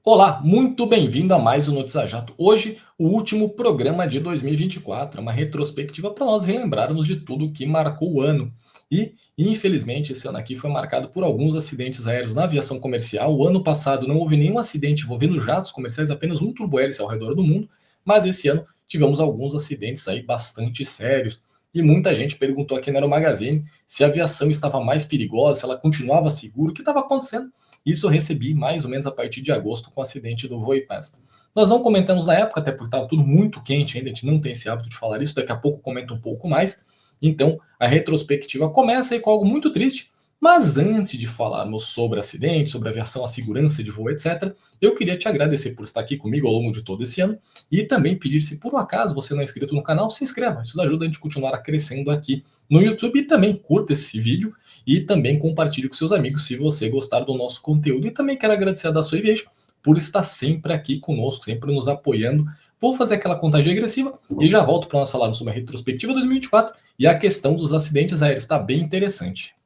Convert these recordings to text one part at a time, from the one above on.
Olá, muito bem-vindo a mais um Notícia Jato. Hoje, o último programa de 2024, uma retrospectiva para nós relembrarmos de tudo que marcou o ano. Infelizmente, esse ano aqui foi marcado por alguns acidentes aéreos na aviação comercial. O ano passado não houve nenhum acidente envolvendo jatos comerciais, apenas um turbohélice ao redor do mundo, mas esse ano tivemos alguns acidentes aí bastante sérios. E muita gente perguntou aqui na Aero Magazine se a aviação estava mais perigosa, se ela continuava segura, o que estava acontecendo. Isso eu recebi mais ou menos a partir de agosto com o acidente do Voipass. Nós não comentamos na época, até porque estava tudo muito quente ainda, a gente não tem esse hábito de falar isso, daqui a pouco comento um pouco mais. Então, a retrospectiva começa aí com algo muito triste, mas antes de falarmos sobre acidente, sobre aviação, a segurança de voo, etc., eu queria te agradecer por estar aqui comigo ao longo de todo esse ano e também pedir, se por um acaso você não é inscrito no canal, se inscreva. Isso ajuda a gente a continuar crescendo aqui no YouTube e também curta esse vídeo e também compartilhe com seus amigos se você gostar do nosso conteúdo. E também quero agradecer a da sua Aviation por estar sempre aqui conosco, sempre nos apoiando. Vou fazer aquela contagem regressiva e já volto para nós falarmos sobre a retrospectiva 2024 e a questão dos acidentes aéreos. Está bem interessante.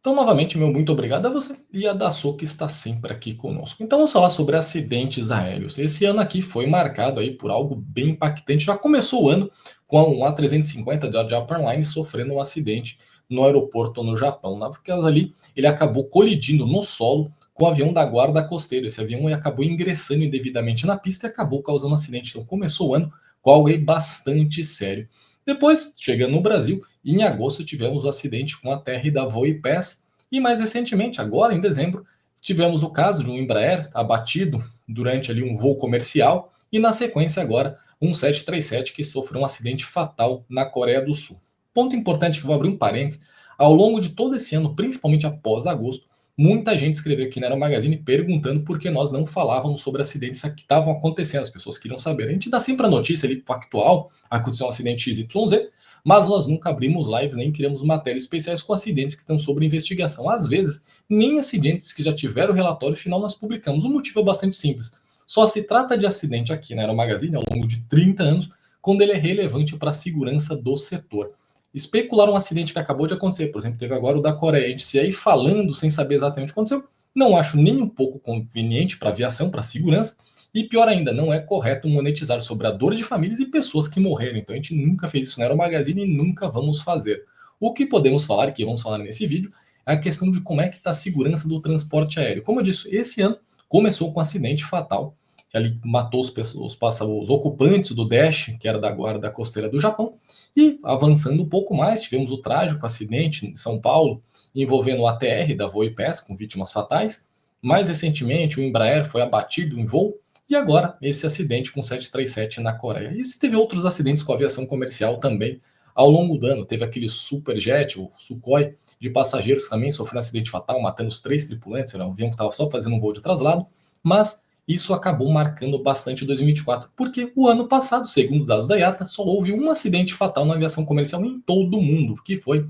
Então, novamente, meu muito obrigado a você e a Dassault que está sempre aqui conosco. Então, vamos falar sobre acidentes aéreos. Esse ano aqui foi marcado aí por algo bem impactante. Já começou o ano com um A350 da Japan Airlines sofrendo um acidente no aeroporto no Japão. Naquelas ali, ele acabou colidindo no solo com o avião da guarda costeira. Esse avião acabou ingressando indevidamente na pista e acabou causando um acidente. Então, começou o ano com algo aí bastante sério. Depois, chegando no Brasil, em agosto tivemos o acidente com a TR da Voipass e mais recentemente, agora em dezembro, tivemos o caso de um Embraer abatido durante ali um voo comercial e na sequência agora um 737 que sofreu um acidente fatal na Coreia do Sul. Ponto importante que eu vou abrir um parênteses, ao longo de todo esse ano, principalmente após agosto, muita gente escreveu aqui na Aero Magazine perguntando por que nós não falávamos sobre acidentes que estavam acontecendo, as pessoas queriam saber. A gente dá sempre a notícia ali factual, aconteceu um acidente XYZ, mas nós nunca abrimos lives nem criamos matérias especiais com acidentes que estão sob investigação. Às vezes, nem acidentes que já tiveram relatório final nós publicamos. O motivo é bastante simples. Só se trata de acidente aqui na Aero Magazine ao longo de 30 anos, quando ele é relevante para a segurança do setor. Especular um acidente que acabou de acontecer, por exemplo, teve agora o da Coreia, a gente se aí falando sem saber exatamente o que aconteceu, não acho nem um pouco conveniente para a aviação, para a segurança, e pior ainda, não é correto monetizar sobre a dor de famílias e pessoas que morreram. Então a gente nunca fez isso na Aero Magazine e nunca vamos fazer. O que podemos falar, que vamos falar nesse vídeo, é a questão de como é que está a segurança do transporte aéreo. Como eu disse, esse ano começou com um acidente fatal, que ali matou os ocupantes do Dash, que era da guarda costeira do Japão, e avançando um pouco mais, tivemos o trágico acidente em São Paulo, envolvendo o ATR da Voipass, com vítimas fatais. Mais recentemente, o Embraer foi abatido em voo, e agora, esse acidente com o 737 na Coreia. E teve outros acidentes com a aviação comercial também ao longo do ano. Teve aquele Superjet, o Sukhoi, de passageiros que também sofreu um acidente fatal, matando os 3 tripulantes. Era um avião que estava só fazendo um voo de traslado. Mas isso acabou marcando bastante 2024, porque o ano passado, segundo dados da IATA, só houve um acidente fatal na aviação comercial em todo o mundo, que foi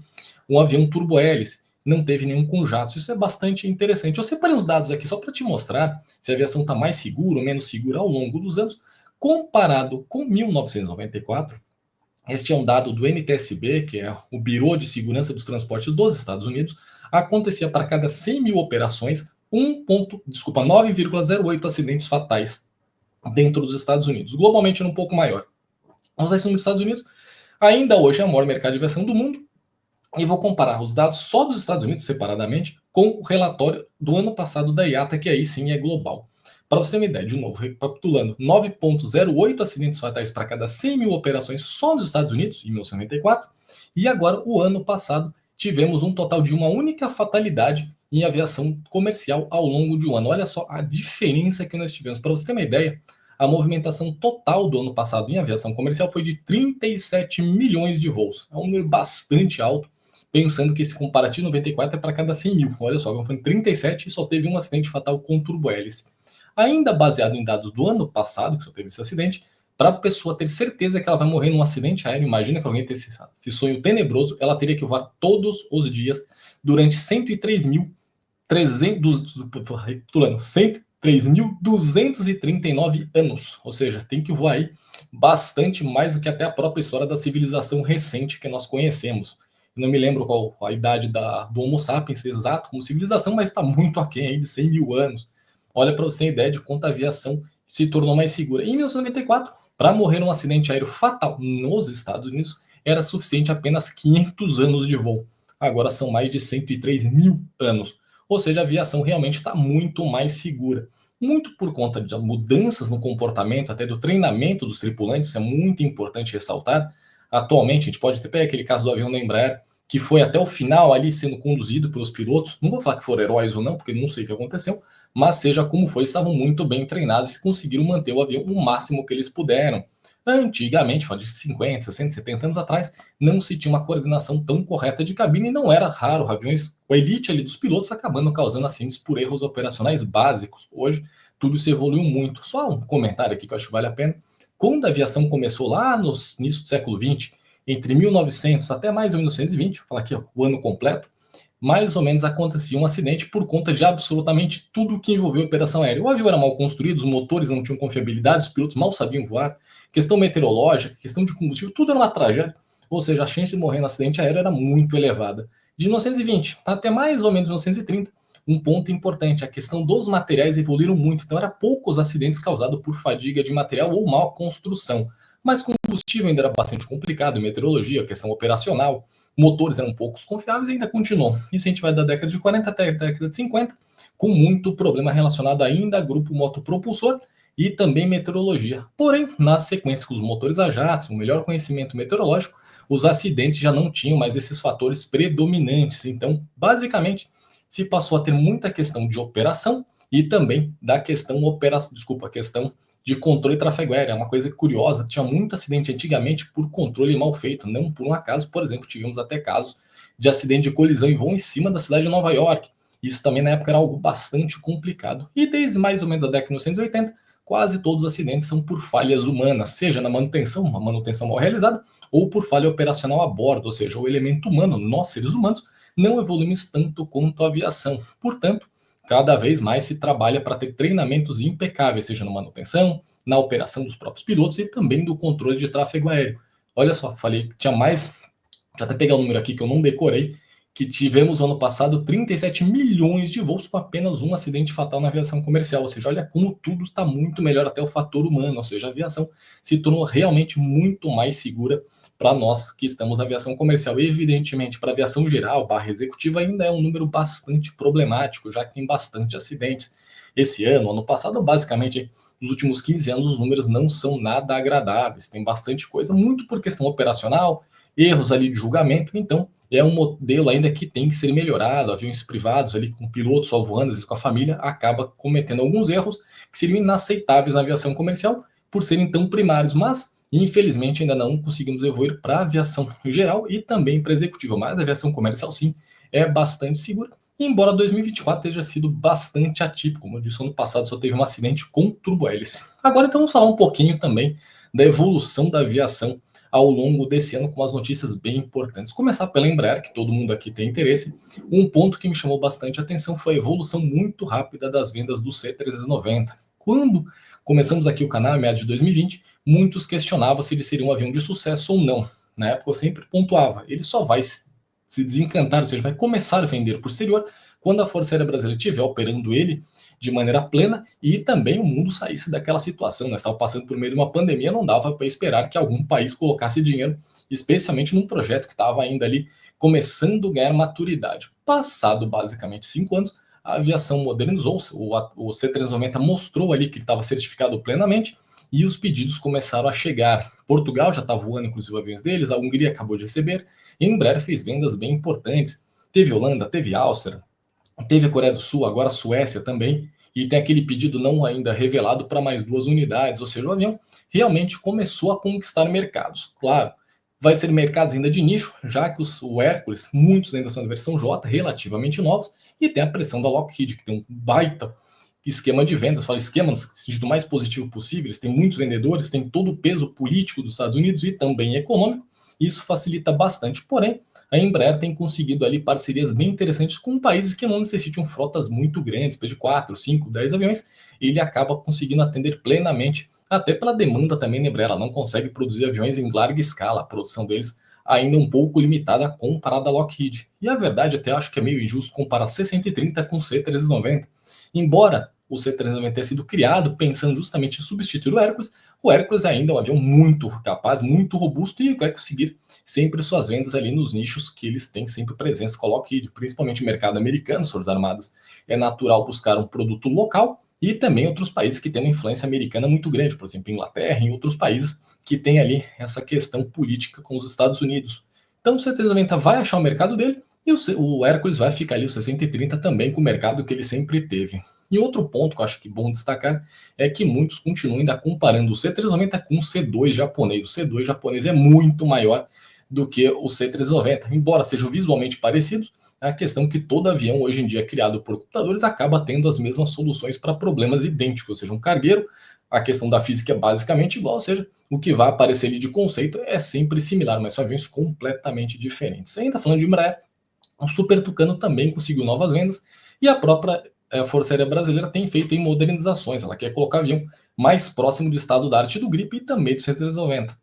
um avião turbohélice. Não teve nenhum com jatos. Isso é bastante interessante. Eu separei uns dados aqui só para te mostrar se a aviação está mais segura ou menos segura ao longo dos anos, comparado com 1994. Este é um dado do NTSB, que é o Bureau de Segurança dos Transportes dos Estados Unidos. Acontecia para cada 100 mil operações 9,08 acidentes fatais dentro dos Estados Unidos. Globalmente era um pouco maior. Os números dos Estados Unidos ainda hoje é o maior mercado de aviação do mundo, e vou comparar os dados só dos Estados Unidos separadamente com o relatório do ano passado da IATA, que aí sim é global. Para você ter uma ideia, de novo, recapitulando, 9,08 acidentes fatais para cada 100 mil operações só nos Estados Unidos, em 1994, e agora, o ano passado, tivemos um total de uma única fatalidade em aviação comercial ao longo de um ano. Olha só a diferença que nós tivemos. Para você ter uma ideia, a movimentação total do ano passado em aviação comercial foi de 37 milhões de voos. É um número bastante alto, pensando que esse comparativo 94 é para cada 100 mil. Olha só, foi em 37 e só teve um acidente fatal com turbohélice. Ainda baseado em dados do ano passado, que só teve esse acidente, para a pessoa ter certeza que ela vai morrer num acidente aéreo, imagina que alguém tem esse sonho tenebroso, ela teria que voar todos os dias durante 103.300, 3.239 anos, ou seja, tem que voar aí bastante mais do que até a própria história da civilização recente que nós conhecemos. Não me lembro qual a idade do Homo sapiens exato como civilização, mas está muito aquém aí de 100 mil anos. Olha para você ter ideia de quanto a aviação se tornou mais segura. Em 1994, para morrer num acidente aéreo fatal nos Estados Unidos, era suficiente apenas 500 anos de voo. Agora são mais de 103 mil anos. Ou seja, a aviação realmente está muito mais segura. Muito por conta de mudanças no comportamento, até do treinamento dos tripulantes, isso é muito importante ressaltar. Atualmente, a gente pode ter pego aquele caso do avião da Embraer, que foi até o final ali sendo conduzido pelos pilotos. Não vou falar que foram heróis ou não, porque não sei o que aconteceu, mas seja como foi, estavam muito bem treinados e conseguiram manter o avião o máximo que eles puderam. Antigamente, de 50, 60, 70 anos atrás, não se tinha uma coordenação tão correta de cabine e não era raro aviões com a elite ali dos pilotos acabando causando acidentes por erros operacionais básicos. Hoje, tudo se evoluiu muito. Só um comentário aqui que eu acho que vale a pena. Quando a aviação começou lá no início do século XX, entre 1900 até mais ou menos 1920, vou falar aqui ó, o ano completo, mais ou menos acontecia um acidente por conta de absolutamente tudo que envolveu a operação aérea. O avião era mal construído, os motores não tinham confiabilidade, os pilotos mal sabiam voar, questão meteorológica, questão de combustível, tudo era uma tragédia. Ou seja, a chance de morrer no acidente aéreo era muito elevada. De 1920 até mais ou menos 1930, um ponto importante, a questão dos materiais evoluíram muito, então era poucos acidentes causados por fadiga de material ou mal construção. Mas combustível ainda era bastante complicado, meteorologia, questão operacional, motores eram poucos confiáveis e ainda continuou. Isso a gente vai da década de 40 até a década de 50, com muito problema relacionado ainda a grupo motopropulsor e também meteorologia. Porém, na sequência com os motores a jatos, um melhor conhecimento meteorológico, os acidentes já não tinham mais esses fatores predominantes. Então, basicamente, se passou a ter muita questão de operação e também da questão de controle de tráfego aéreo. É uma coisa curiosa, tinha muito acidente antigamente por controle mal feito, não por um acaso. Por exemplo, tivemos até casos de acidente de colisão em voo em cima da cidade de Nova York. Isso também na época era algo bastante complicado. E desde mais ou menos a década de 1980, quase todos os acidentes são por falhas humanas, seja na manutenção, uma manutenção mal realizada, ou por falha operacional a bordo, ou seja, o elemento humano, nós seres humanos, não evoluímos tanto quanto a aviação. Portanto, cada vez mais se trabalha para ter treinamentos impecáveis, seja na manutenção, na operação dos próprios pilotos e também do controle de tráfego aéreo. Olha só, falei que tinha mais, deixa eu até pegar o número aqui que eu não decorei, que tivemos no ano passado 37 milhões de voos com apenas um acidente fatal na aviação comercial. Ou seja, olha como tudo está muito melhor, até o fator humano. Ou seja, a aviação se tornou realmente muito mais segura para nós que estamos na aviação comercial. E, evidentemente, para a aviação geral, barra executiva, ainda é um número bastante problemático, já que tem bastante acidentes. Esse ano passado, basicamente, nos últimos 15 anos, os números não são nada agradáveis. Tem bastante coisa, muito por questão operacional, erros ali de julgamento. Então, é um modelo ainda que tem que ser melhorado. Aviões privados ali com pilotos só voando, às vezes com a família, acaba cometendo alguns erros que seriam inaceitáveis na aviação comercial por serem tão primários, mas infelizmente ainda não conseguimos evoluir para a aviação geral e também para a executiva, mas a aviação comercial sim é bastante segura, embora 2024 tenha sido bastante atípico. Como eu disse, ano passado só teve um acidente com turbohélice. Agora então vamos falar um pouquinho também da evolução da aviação ao longo desse ano, com umas notícias bem importantes. Começar pela Embraer, que todo mundo aqui tem interesse. Um ponto que me chamou bastante atenção foi a evolução muito rápida das vendas do C-390. Quando começamos aqui o canal, em meados de 2020, muitos questionavam se ele seria um avião de sucesso ou não. Na época eu sempre pontuava, ele só vai se desencantar, ou seja, vai começar a vender posterior quando a Força Aérea Brasileira estiver operando ele de maneira plena e também o mundo saísse daquela situação, né? Estava passando por meio de uma pandemia, não dava para esperar que algum país colocasse dinheiro, especialmente num projeto que estava ainda ali começando a ganhar maturidade. Passado basicamente 5 anos, a aviação modernizou-se, o C-390 mostrou ali que estava certificado plenamente e os pedidos começaram a chegar. Portugal já está voando, inclusive, aviões deles, a Hungria acabou de receber, e em breve fez vendas bem importantes. Teve Holanda, teve Áustria, teve a Coreia do Sul, agora a Suécia também, e tem aquele pedido não ainda revelado para mais 2 unidades, ou seja, o avião realmente começou a conquistar mercados. Claro, vai ser mercados ainda de nicho, já que o Hércules, muitos ainda são da versão J, relativamente novos, e tem a pressão da Lockheed, que tem um baita esquema de vendas, fala esquema no sentido mais positivo possível, eles têm muitos vendedores, têm todo o peso político dos Estados Unidos e também econômico, isso facilita bastante, porém, a Embraer tem conseguido ali parcerias bem interessantes com países que não necessitam frotas muito grandes, de 4, 5, 10 aviões, e ele acaba conseguindo atender plenamente, até pela demanda também da Embraer, ela não consegue produzir aviões em larga escala, a produção deles ainda um pouco limitada comparada à Lockheed. E a verdade, até acho que é meio injusto comparar C-130 com o C-390. Embora o C-390 tenha sido criado pensando justamente em substituir o Hércules ainda é um avião muito capaz, muito robusto e vai conseguir sempre suas vendas ali nos nichos que eles têm sempre presença com a Lockheed, principalmente o mercado americano, Forças Armadas. É natural buscar um produto local e também outros países que têm uma influência americana muito grande, por exemplo, Inglaterra e outros países que têm ali essa questão política com os Estados Unidos. Então o C-390 vai achar o mercado dele e o Hércules vai ficar ali, o 630 também com o mercado que ele sempre teve. E outro ponto que eu acho que é bom destacar é que muitos continuam ainda comparando o C-390 com o C-2 japonês. O C-2 japonês é muito maior do que o C-390, embora sejam visualmente parecidos, a questão é que todo avião hoje em dia criado por computadores acaba tendo as mesmas soluções para problemas idênticos, ou seja, um cargueiro, a questão da física é basicamente igual, ou seja, o que vai aparecer ali de conceito é sempre similar, mas são aviões completamente diferentes. Ainda falando de Embraer, o Super Tucano também conseguiu novas vendas e a própria Força Aérea Brasileira tem feito em modernizações, ela quer colocar avião mais próximo do estado da arte do gripe e também do C-390.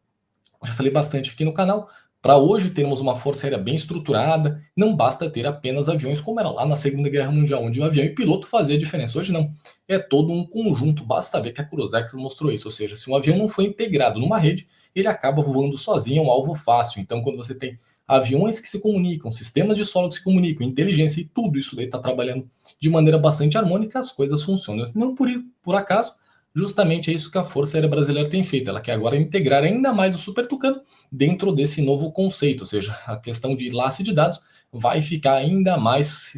Já falei bastante aqui no canal. Para hoje termos uma força aérea bem estruturada, não basta ter apenas aviões como era lá na Segunda Guerra Mundial, onde o avião e o piloto fazia a diferença. Hoje não, é todo um conjunto, basta ver que a Cruzex mostrou isso, ou seja, se um avião não foi integrado numa rede, ele acaba voando sozinho, é um alvo fácil. Então quando você tem aviões que se comunicam, sistemas de solo que se comunicam, inteligência e tudo isso daí está trabalhando de maneira bastante harmônica, as coisas funcionam. Não por acaso, justamente é isso que a Força Aérea Brasileira tem feito. Ela quer agora integrar ainda mais o Super Tucano dentro desse novo conceito, ou seja, a questão de enlace de dados vai ficar ainda mais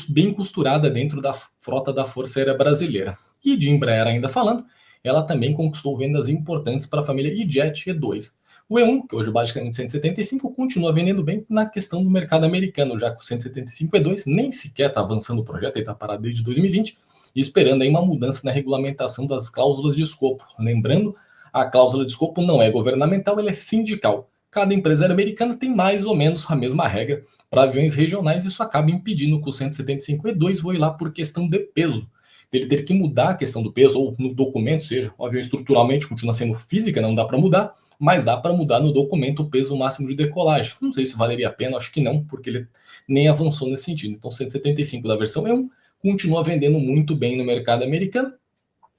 bem costurada dentro da frota da Força Aérea Brasileira. E de Embraer ainda falando, ela também conquistou vendas importantes para a família E-Jet E2. O E1, que hoje é basicamente 175, continua vendendo bem na questão do mercado americano, já que o 175 E2 nem sequer está avançando o projeto, ele está parado desde 2020, e esperando aí uma mudança na regulamentação das cláusulas de escopo. Lembrando, a cláusula de escopo não é governamental, ela é sindical. Cada empresário americano tem mais ou menos a mesma regra para aviões regionais, isso acaba impedindo que o 175E2 voe lá por questão de peso. Ele ter que mudar a questão do peso, ou no documento, seja, o avião estruturalmente continua sendo física, não dá para mudar, mas dá para mudar no documento o peso máximo de decolagem. Não sei se valeria a pena, acho que não, porque ele nem avançou nesse sentido. Então, 175 da versão E1 continua vendendo muito bem no mercado americano.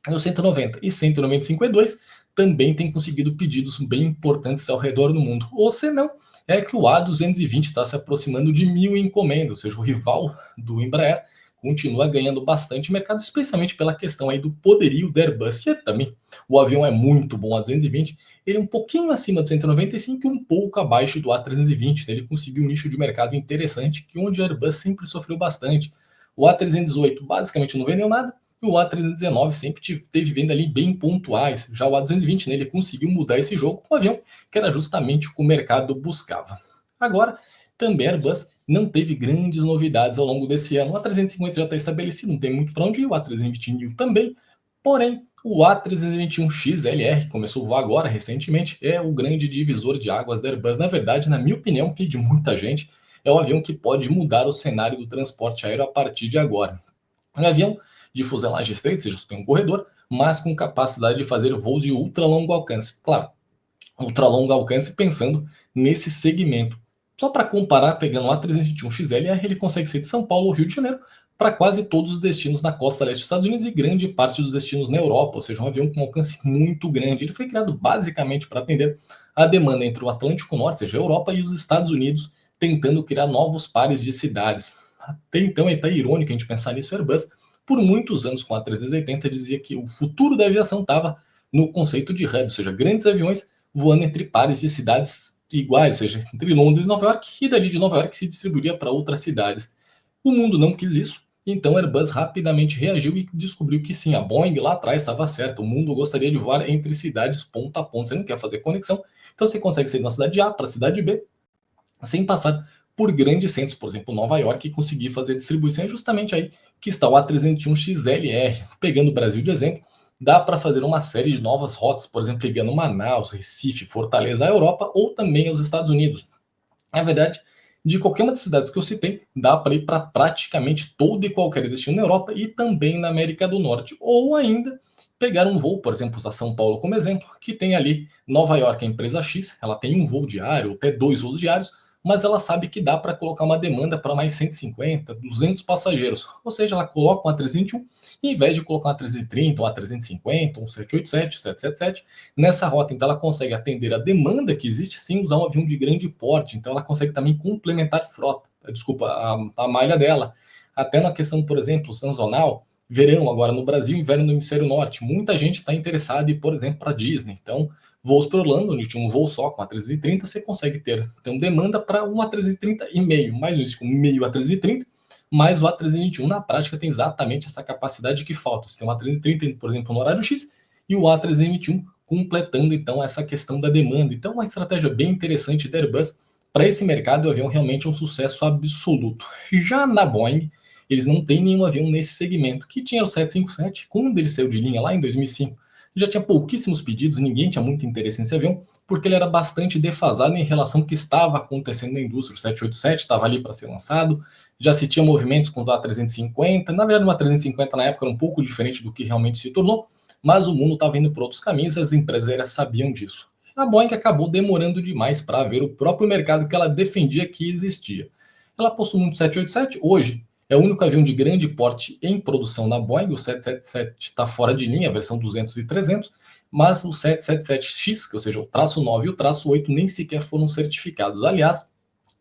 O 190 e 195E2 também tem conseguido pedidos bem importantes ao redor do mundo. Ou senão, é que o A220 está se aproximando de 1.000 encomendas, ou seja, o rival do Embraer continua ganhando bastante mercado, especialmente pela questão aí do poderio da Airbus. E também o avião é muito bom, o A220, ele é um pouquinho acima do 195 e um pouco abaixo do A320. Ele conseguiu um nicho de mercado interessante, que onde a Airbus sempre sofreu bastante. O A318 basicamente não vendeu nada, e o A319 sempre teve venda ali bem pontuais. Já o A220, né, ele conseguiu mudar esse jogo com um avião que era justamente o que o mercado buscava. Agora, também a Airbus não teve grandes novidades ao longo desse ano. O A350 já está estabelecido, não tem muito para onde ir. O A320 também. Porém, o A321XLR, que começou a voar agora recentemente, é o grande divisor de águas da Airbus. Na verdade, na minha opinião, e de muita gente, é um avião que pode mudar o cenário do transporte aéreo a partir de agora. Um avião de fuselagem estreita, ou seja, você tem um corredor, mas com capacidade de fazer voos de ultra longo alcance. Claro, ultra longo alcance pensando nesse segmento. Só para comparar, pegando o A321XLR, ele consegue ser de São Paulo ou Rio de Janeiro para quase todos os destinos na costa leste dos Estados Unidos e grande parte dos destinos na Europa, ou seja, um avião com um alcance muito grande. Ele foi criado basicamente para atender a demanda entre o Atlântico Norte, ou seja, a Europa, e os Estados Unidos, tentando criar novos pares de cidades. Até então é até irônico a gente pensar nisso. Airbus, por muitos anos com a A380, dizia que o futuro da aviação estava no conceito de hub, ou seja, grandes aviões voando entre pares de cidades iguais, ou seja, entre Londres e Nova York, e dali de Nova York se distribuiria para outras cidades. O mundo não quis isso, então a Airbus rapidamente reagiu e descobriu que sim, a Boeing lá atrás estava certa, o mundo gostaria de voar entre cidades ponta a ponta, você não quer fazer conexão, então você consegue sair de uma cidade A para a cidade B, sem passar por grandes centros, por exemplo, Nova York, e conseguir fazer distribuição. É justamente aí que está o A321XLR. Pegando o Brasil de exemplo, dá para fazer uma série de novas rotas, por exemplo, ligando Manaus, Recife, Fortaleza à Europa ou também aos Estados Unidos. Na verdade, de qualquer uma das cidades que eu citei, dá para ir para praticamente todo e qualquer destino na Europa e também na América do Norte. Ou ainda pegar um voo, por exemplo, usar São Paulo como exemplo, que tem ali Nova York, a empresa X, ela tem um voo diário, até dois voos diários, mas ela sabe que dá para colocar uma demanda para mais 150, 200 passageiros. Ou seja, ela coloca uma 321, em vez de colocar uma 330, uma 350, um 787, 777, nessa rota. Então, ela consegue atender a demanda que existe sem usar um avião de grande porte. Então, ela consegue também complementar frota, desculpa, a malha dela. Até na questão, por exemplo, sazonal, verão agora no Brasil, inverno no hemisfério norte. Muita gente está interessada em ir, por exemplo, para Disney. Então, voos para Orlando, onde tinha um voo só com a 330, você consegue ter. Então, demanda para uma 330 e meio, mais isso, com meio a 330, mas o A321 na prática tem exatamente essa capacidade que falta. Você tem uma 330, por exemplo, no horário X, e o A321 completando então essa questão da demanda. Então, uma estratégia bem interessante da Airbus. Para esse mercado, o avião realmente é um sucesso absoluto. Já na Boeing, eles não têm nenhum avião nesse segmento, que tinha o 757, quando ele saiu de linha lá em 2005, já tinha pouquíssimos pedidos, ninguém tinha muito interesse nesse avião, porque ele era bastante defasado em relação ao que estava acontecendo na indústria. O 787 estava ali para ser lançado, já se tinha movimentos com o A350, na verdade uma 350 na época era um pouco diferente do que realmente se tornou, mas o mundo estava indo por outros caminhos e as empresas sabiam disso. A Boeing acabou demorando demais para ver o próprio mercado que ela defendia que existia. Ela apostou muito no 787, hoje é o único avião de grande porte em produção na Boeing. O 777 está fora de linha, a versão 200 e 300, mas o 777X, ou seja, o traço 9 e o traço 8, nem sequer foram certificados. Aliás,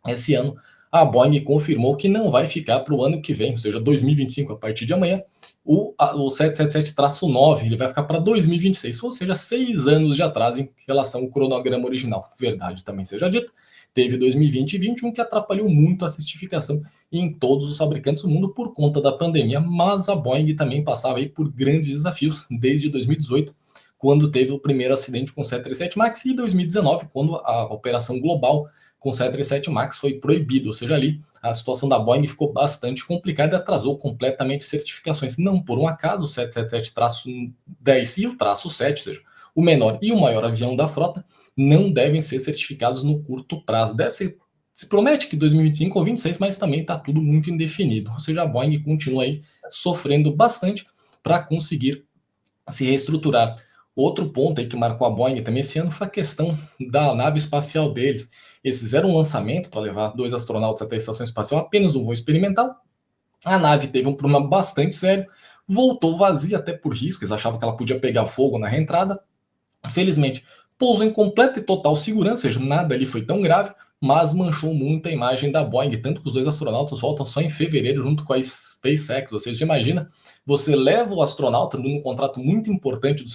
esse ano a Boeing confirmou que não vai ficar para o ano que vem, ou seja, 2025, a partir de amanhã, o 777-9, ele vai ficar para 2026, ou seja, 6 anos de atraso em relação ao cronograma original. Verdade também seja dita, teve 2020 e 2021 que atrapalhou muito a certificação em todos os fabricantes do mundo por conta da pandemia, mas a Boeing também passava aí por grandes desafios desde 2018, quando teve o primeiro acidente com o 737 MAX, e 2019, quando a operação global com o 737 MAX foi proibido, ou seja, ali a situação da Boeing ficou bastante complicada e atrasou completamente certificações. Não por um acaso, o 777-10 e o traço 7, ou seja, o menor e o maior avião da frota, não devem ser certificados no curto prazo. Deve ser, se promete que 2025 ou 2026, mas também está tudo muito indefinido. Ou seja, a Boeing continua aí sofrendo bastante para conseguir se reestruturar. Outro ponto aí que marcou a Boeing também esse ano foi a questão da nave espacial deles. Eles fizeram um lançamento para levar 2 astronautas até a estação espacial, apenas um voo experimental. A nave teve um problema bastante sério, voltou vazia até por risco, eles achavam que ela podia pegar fogo na reentrada. Felizmente, pousou em completa e total segurança, ou seja, nada ali foi tão grave, mas manchou muito a imagem da Boeing, tanto que os 2 astronautas voltam só em fevereiro junto com a SpaceX. Ou seja, imagina, você leva o astronauta num contrato muito importante do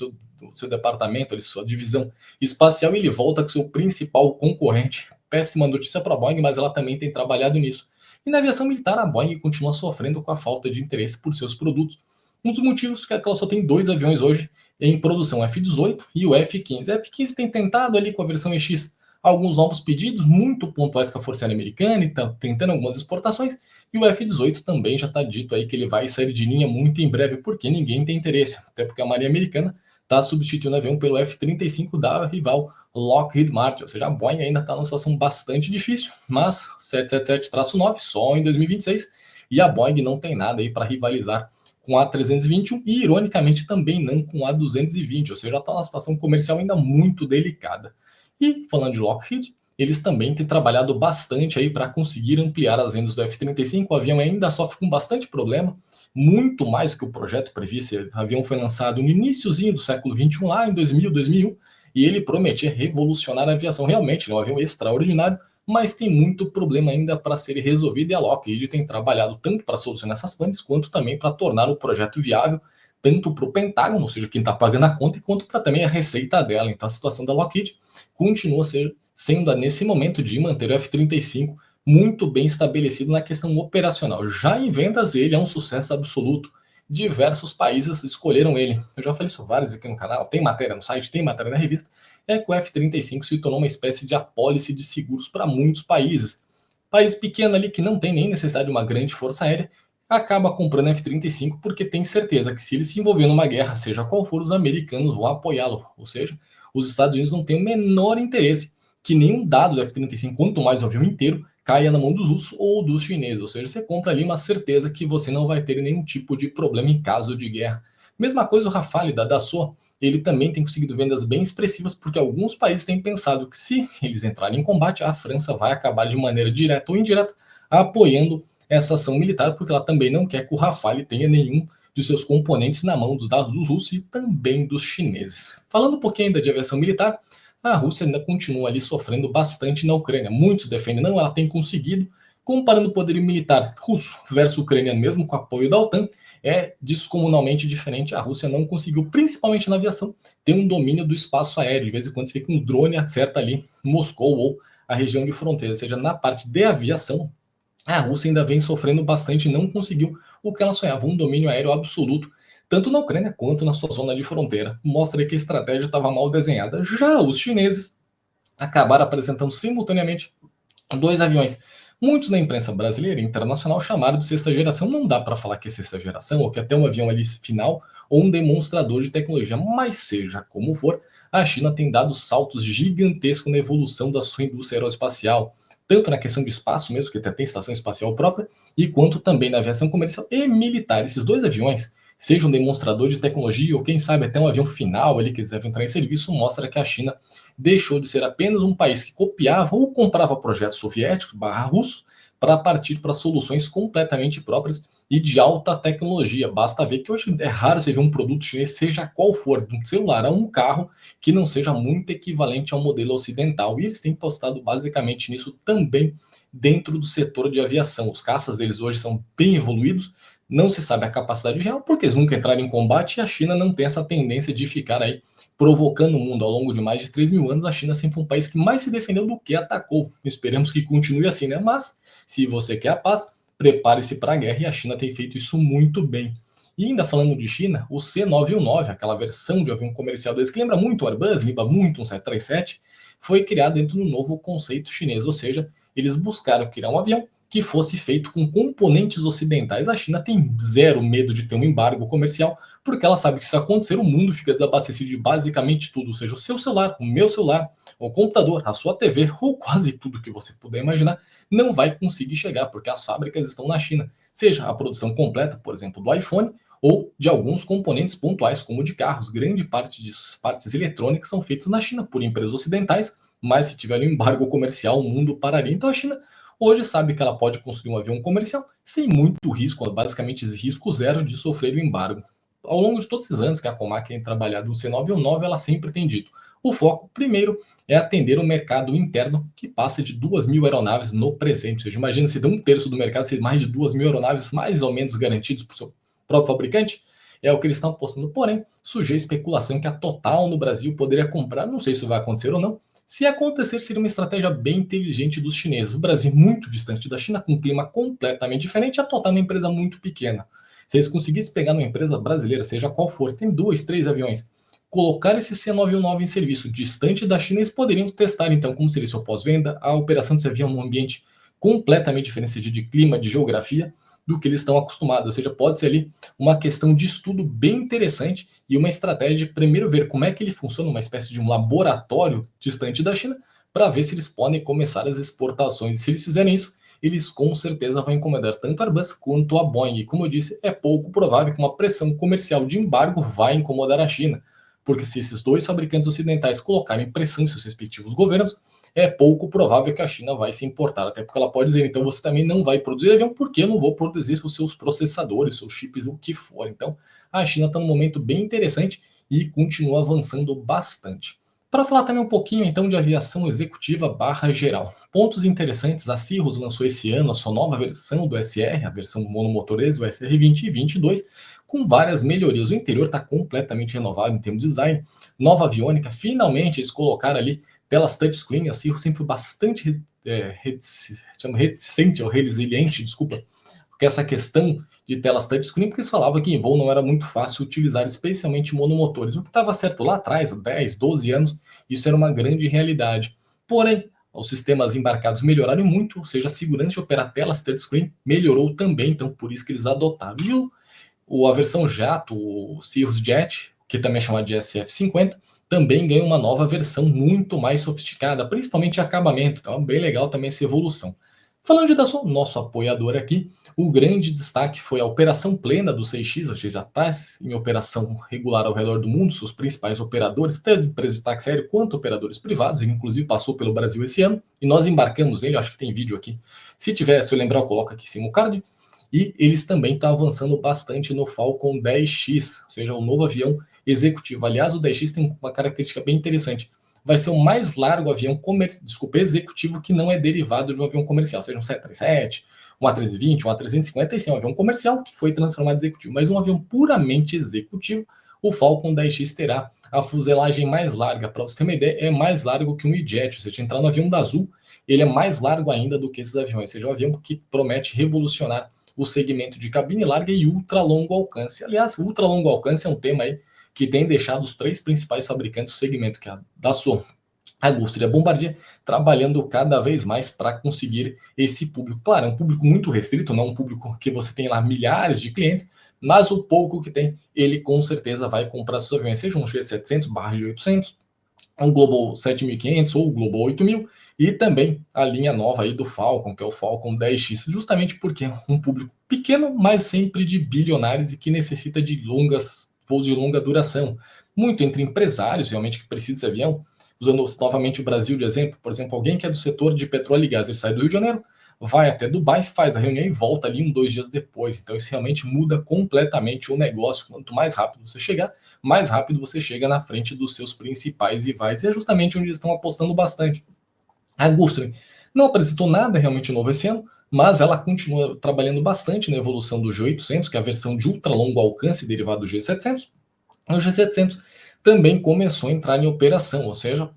seu departamento, ali, sua divisão espacial, e ele volta com seu principal concorrente. Péssima notícia para a Boeing, mas ela também tem trabalhado nisso. E na aviação militar, a Boeing continua sofrendo com a falta de interesse por seus produtos. Um dos motivos é que ela só tem 2 aviões hoje em produção, o F-18 e o F-15. O F-15 tem tentado ali com a versão EX alguns novos pedidos, muito pontuais com a Força Aérea Americana, e tá tentando algumas exportações, e o F-18 também já está dito aí que ele vai sair de linha muito em breve, porque ninguém tem interesse, até porque a Marinha Americana está substituindo o avião pelo F-35 da rival Lockheed Martin, ou seja, a Boeing ainda está numa situação bastante difícil, mas 777-9 só em 2026, e a Boeing não tem nada aí para rivalizar com a 321 e, ironicamente, também não com a 220, ou seja, está numa situação comercial ainda muito delicada. E, falando de Lockheed, eles também têm trabalhado bastante aí para conseguir ampliar as vendas do F-35. O avião ainda sofre com bastante problema, muito mais do que o projeto previa. Esse avião foi lançado no iníciozinho do século XXI, lá em 2000, 2001, e ele prometia revolucionar a aviação. Realmente, é um avião extraordinário, mas tem muito problema ainda para ser resolvido, e a Lockheed tem trabalhado tanto para solucionar essas plantas, quanto também para tornar o projeto viável, tanto para o Pentágono, ou seja, quem está pagando a conta, quanto para também a receita dela. Então a situação da Lockheed continua sendo nesse momento de manter o F-35 muito bem estabelecido na questão operacional. Já em vendas, ele é um sucesso absoluto. Diversos países escolheram ele. Eu já falei isso várias aqui no canal, tem matéria no site, tem matéria na revista. É que o F-35 se tornou uma espécie de apólice de seguros para muitos países. País pequeno ali que não tem nem necessidade de uma grande força aérea, acaba comprando F-35 porque tem certeza que se ele se envolver numa guerra, seja qual for, os americanos vão apoiá-lo. Ou seja, os Estados Unidos não têm o menor interesse que nenhum dado do F-35, quanto mais o avião inteiro, caia na mão dos russos ou dos chineses. Ou seja, você compra ali uma certeza que você não vai ter nenhum tipo de problema em caso de guerra. Mesma coisa o Rafale da Dassault, ele também tem conseguido vendas bem expressivas, porque alguns países têm pensado que se eles entrarem em combate, a França vai acabar de maneira direta ou indireta apoiando essa ação militar, porque ela também não quer que o Rafale tenha nenhum de seus componentes na mão dos russos e também dos chineses. Falando um pouquinho ainda de aviação militar, a Rússia ainda continua ali sofrendo bastante na Ucrânia. Muitos defendem, não, ela tem conseguido. Comparando o poderio militar russo versus ucraniano, mesmo com apoio da OTAN, é descomunalmente diferente. A Rússia não conseguiu, principalmente na aviação, ter um domínio do espaço aéreo. De vez em quando você vê que um drone acerta ali Moscou ou a região de fronteira. Ou seja, na parte de aviação, a Rússia ainda vem sofrendo bastante e não conseguiu o que ela sonhava, um domínio aéreo absoluto, tanto na Ucrânia quanto na sua zona de fronteira. Mostra que a estratégia estava mal desenhada. Já os chineses acabaram apresentando simultaneamente dois aviões. Muitos na imprensa brasileira e internacional chamaram de sexta geração. Não dá para falar que é sexta geração ou que até um avião ali final ou um demonstrador de tecnologia, mas seja como for, a China tem dado saltos gigantescos na evolução da sua indústria aeroespacial, tanto na questão de espaço mesmo, que até tem estação espacial própria, e quanto também na aviação comercial e militar. Esses dois aviões, seja um demonstrador de tecnologia ou quem sabe até um avião final ali que eles devem entrar em serviço, mostra que a China deixou de ser apenas um país que copiava ou comprava projetos soviéticos barra russos para partir para soluções completamente próprias e de alta tecnologia. Basta ver que hoje é raro você ver um produto chinês, seja qual for, de um celular a um carro, que não seja muito equivalente ao modelo ocidental. E eles têm postado basicamente nisso também dentro do setor de aviação. Os caças deles hoje são bem evoluídos, não se sabe a capacidade real, porque eles nunca entraram em combate e a China não tem essa tendência de ficar aí provocando o mundo ao longo de mais de 3 mil anos. A China sempre foi um país que mais se defendeu do que atacou. Esperamos que continue assim, né? Mas, se você quer a paz, prepare-se para a guerra e a China tem feito isso muito bem. E ainda falando de China, o C919, aquela versão de avião comercial deles que lembra muito o Airbus, lembra muito um 737, foi criado dentro do novo conceito chinês, ou seja, eles buscaram criar um avião que fosse feito com componentes ocidentais. A China tem zero medo de ter um embargo comercial, porque ela sabe que se acontecer, o mundo fica desabastecido de basicamente tudo, ou seja, o seu celular, o meu celular, o computador, a sua TV, ou quase tudo que você puder imaginar, não vai conseguir chegar, porque as fábricas estão na China. Seja a produção completa, por exemplo, do iPhone, ou de alguns componentes pontuais, como de carros. Grande parte de partes eletrônicas são feitas na China por empresas ocidentais, mas se tiver um embargo comercial, o mundo pararia. Então a China hoje sabe que ela pode construir um avião comercial sem muito risco, basicamente risco zero de sofrer o embargo. Ao longo de todos esses anos que a Comac tem trabalhado no C919, ela sempre tem dito: o foco, primeiro, é atender o mercado interno, que passa de 2.000 aeronaves no presente. Ou seja, imagina se dá um terço do mercado, ser mais de 2.000 aeronaves mais ou menos garantidos por seu próprio fabricante. É o que eles estão apostando. Porém, surgiu a especulação que a Total no Brasil poderia comprar. Não sei se vai acontecer ou não. Se acontecer, seria uma estratégia bem inteligente dos chineses. O Brasil é muito distante da China, com um clima completamente diferente. A Total é uma empresa muito pequena. Se eles conseguissem pegar uma empresa brasileira, seja qual for, tem 2, 3 aviões, colocar esse C919 em serviço distante da China, eles poderiam testar então como seria seu pós-venda, a operação desse avião num ambiente completamente diferente de clima, de geografia, do que eles estão acostumados. Ou seja, pode ser ali uma questão de estudo bem interessante e uma estratégia de primeiro ver como é que ele funciona, uma espécie de um laboratório distante da China, para ver se eles podem começar as exportações. E se eles fizerem isso, eles com certeza vão incomodar tanto a Airbus quanto a Boeing. E como eu disse, é pouco provável que uma pressão comercial de embargo vai incomodar a China, porque se esses dois fabricantes ocidentais colocarem pressão em seus respectivos governos, é pouco provável que a China vai se importar, até porque ela pode dizer: então você também não vai produzir avião, porque eu não vou produzir os seus processadores, seus chips, o que for. Então a China está num momento bem interessante e continua avançando bastante. Para falar também um pouquinho então de aviação executiva barra geral. Pontos interessantes: a Cirrus lançou esse ano a sua nova versão do SR, a versão monomotoresa, o SR20 e 22, com várias melhorias. O interior está completamente renovado em termos de design, nova aviônica, finalmente eles colocaram ali telas touchscreen. A Cirrus sempre foi bastante reticente ou resiliente, desculpa, porque essa questão de telas touchscreen, porque eles falavam que em voo não era muito fácil utilizar, especialmente monomotores. O que estava certo lá atrás, há 10, 12 anos, isso era uma grande realidade. Porém, os sistemas embarcados melhoraram muito, ou seja, a segurança de operar telas touchscreen melhorou também, então por isso que eles adotaram. E a versão jato, o Cirrus Jet, que também é chamado de SF-50, também ganha uma nova versão muito mais sofisticada, principalmente em acabamento, então é bem legal também essa evolução. Falando de nosso apoiador aqui, o grande destaque foi a operação plena do 6X, ou seja, já está em operação regular ao redor do mundo, seus principais operadores, tanto empresas de táxi aéreo quanto operadores privados, ele inclusive passou pelo Brasil esse ano, e nós embarcamos nele, acho que tem vídeo aqui. Se eu lembrar, eu coloco aqui em cima o card. E eles também estão avançando bastante no Falcon 10X, ou seja, o novo avião executivo. Aliás, o 10X tem uma característica bem interessante. Vai ser o mais largo avião executivo que não é derivado de um avião comercial, seja um 737, um A320, um A350, esse é um avião comercial que foi transformado em executivo. Mas um avião puramente executivo, o Falcon 10X terá a fuselagem mais larga. Para você ter uma ideia, é mais largo que um E-Jet. Ou seja, entrar no avião da Azul, ele é mais largo ainda do que esses aviões. Ou seja, um avião que promete revolucionar o segmento de cabine larga e ultra longo alcance. Aliás, ultra longo alcance é um tema aí que tem deixado os três principais fabricantes do segmento, que é a Dassault, a Gulfstream e a Bombardier, trabalhando cada vez mais para conseguir esse público. Claro, é um público muito restrito, não um público que você tem lá milhares de clientes, mas o pouco que tem, ele com certeza vai comprar seus aviões, seja um G700/G800, um Global 7500 ou o Global 8000, e também a linha nova aí do Falcon, que é o Falcon 10X, justamente porque é um público pequeno, mas sempre de bilionários e que necessita de voos de longa duração. Muito entre empresários, realmente, que precisam desse avião. Usando novamente o Brasil de exemplo, por exemplo, alguém que é do setor de petróleo e gás, ele sai do Rio de Janeiro, vai até Dubai, faz a reunião e volta ali 2 dias depois. Então isso realmente muda completamente o negócio. Quanto mais rápido você chegar, mais rápido você chega na frente dos seus principais rivais. E é justamente onde eles estão apostando bastante. A Gulfstream não apresentou nada realmente novo esse ano, mas ela continua trabalhando bastante na evolução do G800, que é a versão de ultra longo alcance derivado do G700. O G700 também começou a entrar em operação, ou seja,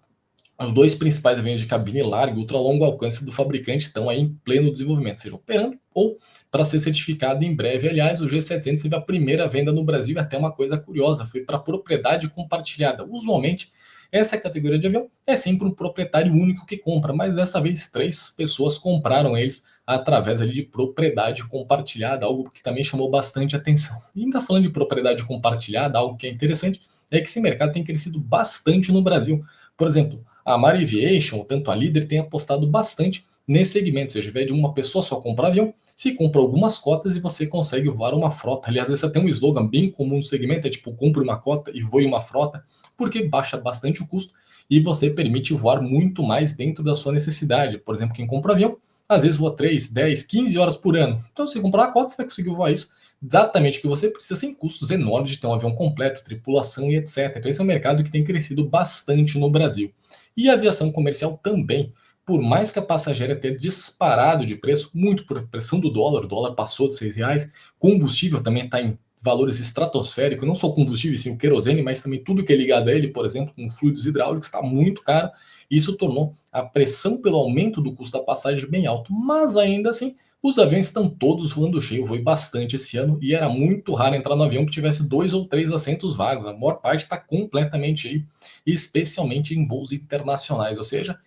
os dois principais aviões de cabine larga e ultra longo alcance do fabricante estão aí em pleno desenvolvimento, seja operando ou para ser certificado em breve. Aliás, o G700 teve a primeira venda no Brasil e até uma coisa curiosa, foi para propriedade compartilhada. Usualmente, essa categoria de avião é sempre um proprietário único que compra, mas dessa vez 3 pessoas compraram eles através ali de propriedade compartilhada, algo que também chamou bastante atenção. E ainda falando de propriedade compartilhada, algo que é interessante é que esse mercado tem crescido bastante no Brasil. Por exemplo, a Mari Aviation, tanto a Líder, tem apostado bastante nesse segmento, ou seja, ao invés de uma pessoa só comprar avião, se compra algumas cotas e você consegue voar uma frota. Aliás, esse é até um slogan bem comum no segmento, é tipo, compre uma cota e voe uma frota, porque baixa bastante o custo e você permite voar muito mais dentro da sua necessidade. Por exemplo, quem compra avião, às vezes voa 3, 10, 15 horas por ano. Então, se comprar a cota, você vai conseguir voar isso exatamente o que você precisa, sem custos enormes de ter um avião completo, tripulação e etc. Então, esse é um mercado que tem crescido bastante no Brasil. E a aviação comercial também, por mais que a passageira tenha disparado de preço, muito por pressão do dólar, o dólar passou de R$ 6, combustível também está em valores estratosféricos, não só o combustível, sim o querosene, mas também tudo que é ligado a ele, por exemplo, com fluidos hidráulicos, está muito caro. Isso tornou a pressão pelo aumento do custo da passagem bem alto, mas ainda assim, os aviões estão todos voando cheio, voei bastante esse ano e era muito raro entrar no avião que tivesse 2 ou 3 assentos vagos, a maior parte está completamente cheio, especialmente em voos internacionais, ou seja,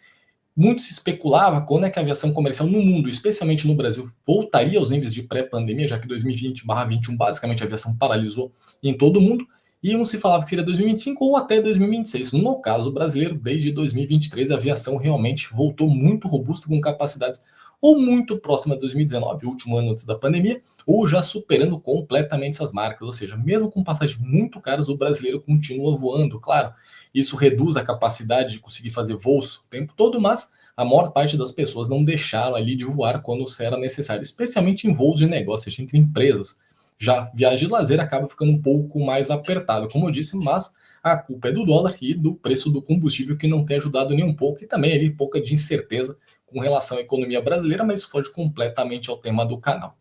muito se especulava quando é que a aviação comercial no mundo, especialmente no Brasil, voltaria aos níveis de pré-pandemia, já que 2020/21 basicamente a aviação paralisou em todo o mundo, e não se falava que seria 2025 ou até 2026. No caso brasileiro, desde 2023, a aviação realmente voltou muito robusta, com capacidades ou muito próxima de 2019, o último ano antes da pandemia, ou já superando completamente essas marcas. Ou seja, mesmo com passagens muito caras, o brasileiro continua voando. Claro, isso reduz a capacidade de conseguir fazer voos o tempo todo, mas a maior parte das pessoas não deixaram ali de voar quando era necessário, especialmente em voos de negócio, entre empresas. Já viagem de lazer acaba ficando um pouco mais apertado, como eu disse, mas a culpa é do dólar e do preço do combustível, que não tem ajudado nem um pouco, e também ali pouca de incerteza com relação à economia brasileira, mas isso foge completamente ao tema do canal.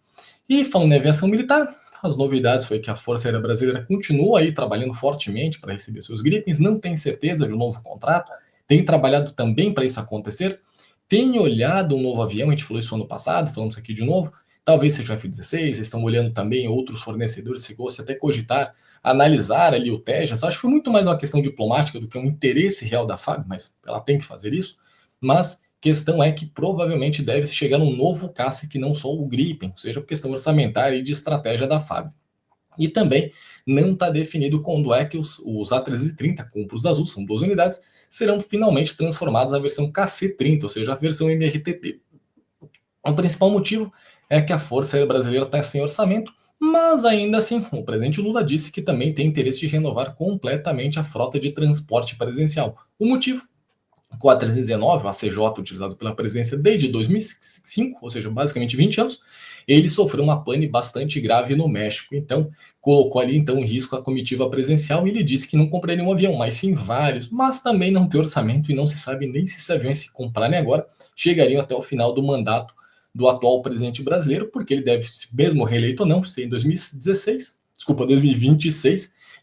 E falando em aviação militar, as novidades foi que a Força Aérea Brasileira continua aí trabalhando fortemente para receber seus Gripens, não tem certeza de um novo contrato, tem trabalhado também para isso acontecer, tem olhado um novo avião, a gente falou isso ano passado, falamos aqui de novo, talvez seja o F-16, eles estão olhando também outros fornecedores, se fosse até cogitar, analisar ali o Tejas, acho que foi muito mais uma questão diplomática do que um interesse real da FAB, mas ela tem que fazer isso, mas Questão é que provavelmente deve chegar um novo caça que não só o Gripen, ou seja, por questão orçamentária e de estratégia da FAB. E também não está definido quando é que os A330 com Cruz Azul, são 12 unidades, serão finalmente transformados na versão KC-30, ou seja, a versão MRTT. O principal motivo é que a Força Aérea Brasileira está sem orçamento, mas ainda assim, o presidente Lula disse que também tem interesse de renovar completamente a frota de transporte presencial. O motivo? Com a 319, o ACJ utilizado pela presidência desde 2005, ou seja, basicamente 20 anos, ele sofreu uma pane bastante grave no México. Então, colocou ali então em risco a comitiva presidencial e ele disse que não compraria um avião, mas sim vários, mas também não tem orçamento e não se sabe nem se esses aviões, se comprarem agora, chegariam até o final do mandato do atual presidente brasileiro, porque ele deve, mesmo reeleito ou não, ser em 2026,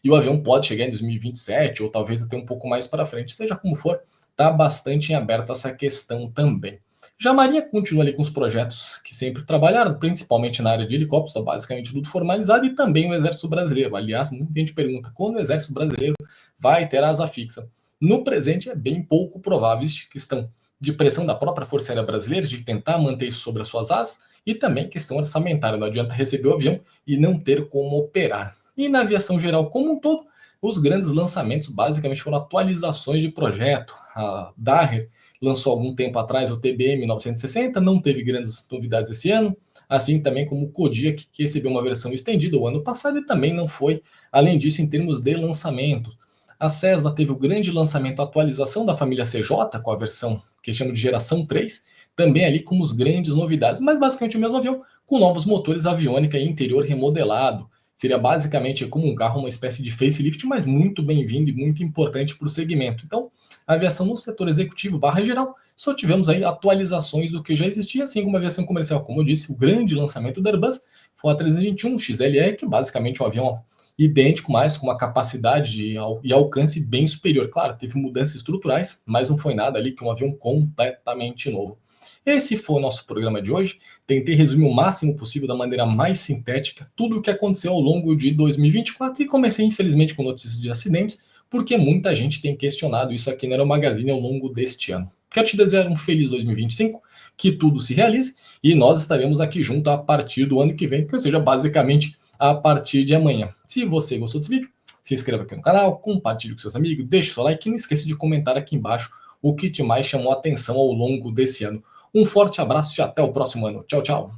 e o avião pode chegar em 2027 ou talvez até um pouco mais para frente, seja como for, está bastante em aberto essa questão também. Já a Marinha continua ali com os projetos que sempre trabalharam, principalmente na área de helicópteros, tá basicamente tudo formalizado, e também o Exército Brasileiro. Aliás, muita gente pergunta quando o Exército Brasileiro vai ter asa fixa. No presente é bem pouco provável, existe questão de pressão da própria Força Aérea Brasileira de tentar manter isso sobre as suas asas, e também questão orçamentária, não adianta receber o avião e não ter como operar. E na aviação geral como um todo, os grandes lançamentos basicamente foram atualizações de projeto. A Daher lançou algum tempo atrás o TBM 960, não teve grandes novidades esse ano, assim também como o Kodiak, que recebeu uma versão estendida o ano passado e também não foi, além disso, em termos de lançamento. A Cessna teve o grande lançamento, a atualização da família CJ, com a versão que chama de geração 3, também ali com as grandes novidades, mas basicamente o mesmo avião, com novos motores aviônica e interior remodelado. Seria basicamente como um carro, uma espécie de facelift, mas muito bem-vindo e muito importante para o segmento. Então, a aviação no setor executivo barra geral, só tivemos aí atualizações do que já existia, assim como a aviação comercial. Como eu disse, o grande lançamento da Airbus foi a 321 XLR, que basicamente é um avião idêntico, mas com uma capacidade e alcance bem superior. Claro, teve mudanças estruturais, mas não foi nada ali que um avião completamente novo. Esse foi o nosso programa de hoje. Tentei resumir o máximo possível, da maneira mais sintética, tudo o que aconteceu ao longo de 2024 e comecei, infelizmente, com notícias de acidentes, porque muita gente tem questionado isso aqui na Aero Magazine ao longo deste ano. Quero te desejar um feliz 2025, que tudo se realize e nós estaremos aqui junto a partir do ano que vem, que seja basicamente a partir de amanhã. Se você gostou desse vídeo, se inscreva aqui no canal, compartilhe com seus amigos, deixe seu like e não esqueça de comentar aqui embaixo o que te mais chamou a atenção ao longo desse ano. Um forte abraço e até o próximo ano. Tchau, tchau.